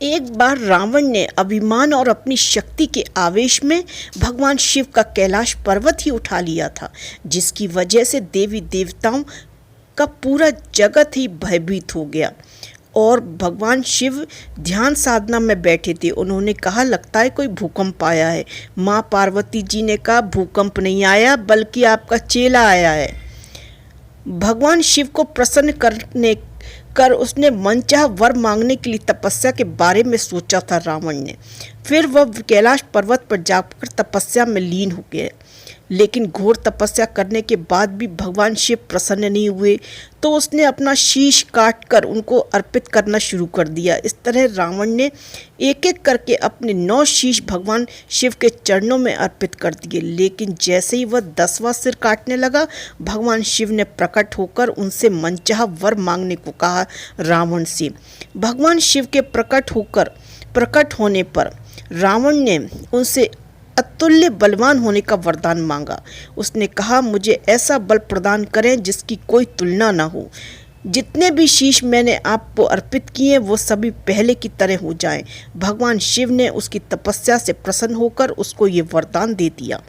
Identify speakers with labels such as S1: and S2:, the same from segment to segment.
S1: एक बार रावण ने अभिमान और अपनी शक्ति के आवेश में भगवान शिव का कैलाश पर्वत ही उठा लिया था, जिसकी वजह से देवी देवताओं का पूरा जगत ही भयभीत हो गया। और भगवान शिव ध्यान साधना में बैठे थे। उन्होंने कहा, लगता है कोई भूकंप आया है। माँ पार्वती जी ने कहा, भूकंप नहीं आया बल्कि आपका चेला आया है। भगवान शिव को प्रसन्न करने कर उसने मनचाहा वर मांगने के लिए तपस्या के बारे में सोचा था रावण ने। फिर वह कैलाश पर्वत पर जाकर तपस्या में लीन हो गए। लेकिन घोर तपस्या करने के बाद भी भगवान शिव प्रसन्न नहीं हुए, तो उसने अपना शीश काटकर उनको अर्पित करना शुरू कर दिया। इस तरह रावण ने एक एक करके अपने 9 शीश भगवान शिव के चरणों में अर्पित कर दिए। लेकिन जैसे ही वह 10वां सिर काटने लगा, भगवान शिव ने प्रकट होकर उनसे मनचाहा वर मांगने को कहा रावण से। भगवान शिव के प्रकट होने पर रावण ने उनसे अतुल्य बलवान होने का वरदान मांगा। उसने कहा, मुझे ऐसा बल प्रदान करें जिसकी कोई तुलना ना हो। जितने भी शीश मैंने आपको अर्पित किए वो सभी पहले की तरह हो जाएं। भगवान शिव ने उसकी तपस्या से प्रसन्न होकर उसको ये वरदान दे दिया।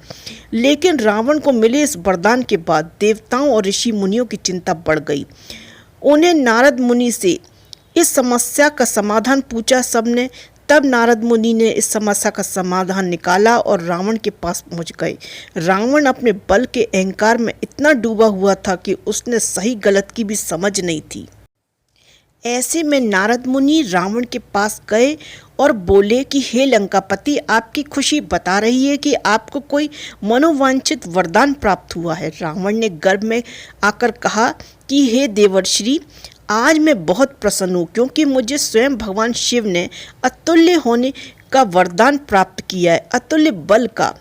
S1: लेकिन रावण को मिले इस वरदान के बाद देवताओं और ऋषि मुनियों की चिंता बढ़ गई। उन्हें नारद मुनि से इस समस्या का समाधान पूछा सबने। तब नारद मुनि ने इस समस्या का समाधान निकाला और रावण के पास पहुंच गए। रावण अपने बल के अहंकार में इतना डूबा हुआ था कि उसने सही गलत की भी समझ नहीं थी। ऐसे में नारद मुनि रावण के पास गए और बोले कि हे लंकापति, आपकी खुशी बता रही है कि आपको कोई मनोवांछित वरदान प्राप्त हुआ है। रावण ने गर्व में आकर कहा कि हे देवर्षि, आज मैं बहुत प्रसन्न हूँ, क्योंकि मुझे स्वयं भगवान शिव ने अतुल्य होने का वरदान प्राप्त किया है, अतुल्य बल का।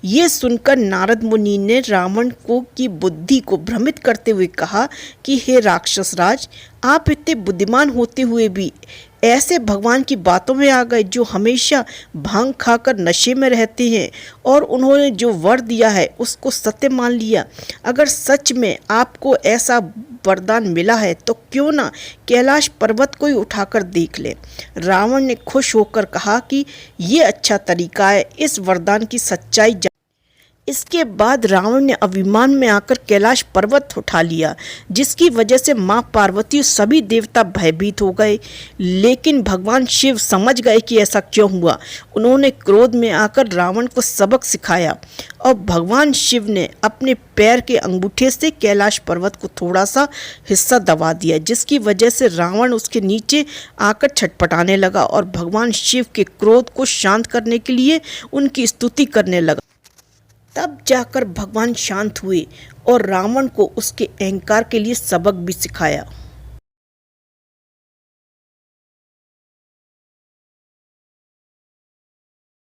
S1: ये सुनकर नारद मुनि ने रावण की बुद्धि को भ्रमित करते हुए कहा कि हे राक्षस राज, आप इतने बुद्धिमान होते हुए भी ऐसे भगवान की बातों में आ गए जो हमेशा भांग खाकर नशे में रहते हैं, और उन्होंने जो वर दिया है उसको सत्य मान लिया। अगर सच में आपको ऐसा वरदान मिला है तो क्यों ना कैलाश पर्वत को ही उठाकर देख ले। रावण ने खुश होकर कहा कि ये अच्छा तरीका है इस वरदान की सच्चाई। इसके बाद रावण ने अभिमान में आकर कैलाश पर्वत उठा लिया, जिसकी वजह से माँ पार्वती और सभी देवता भयभीत हो गए। लेकिन भगवान शिव समझ गए कि ऐसा क्यों हुआ। उन्होंने क्रोध में आकर रावण को सबक सिखाया और भगवान शिव ने अपने पैर के अंगूठे से कैलाश पर्वत को थोड़ा सा हिस्सा दबा दिया, जिसकी वजह से रावण उसके नीचे आकर छटपटाने लगा और भगवान शिव के क्रोध को शांत करने के लिए उनकी स्तुति करने लगा। तब जाकर भगवान शांत हुए और रावण को उसके अहंकार के लिए सबक भी सिखाया।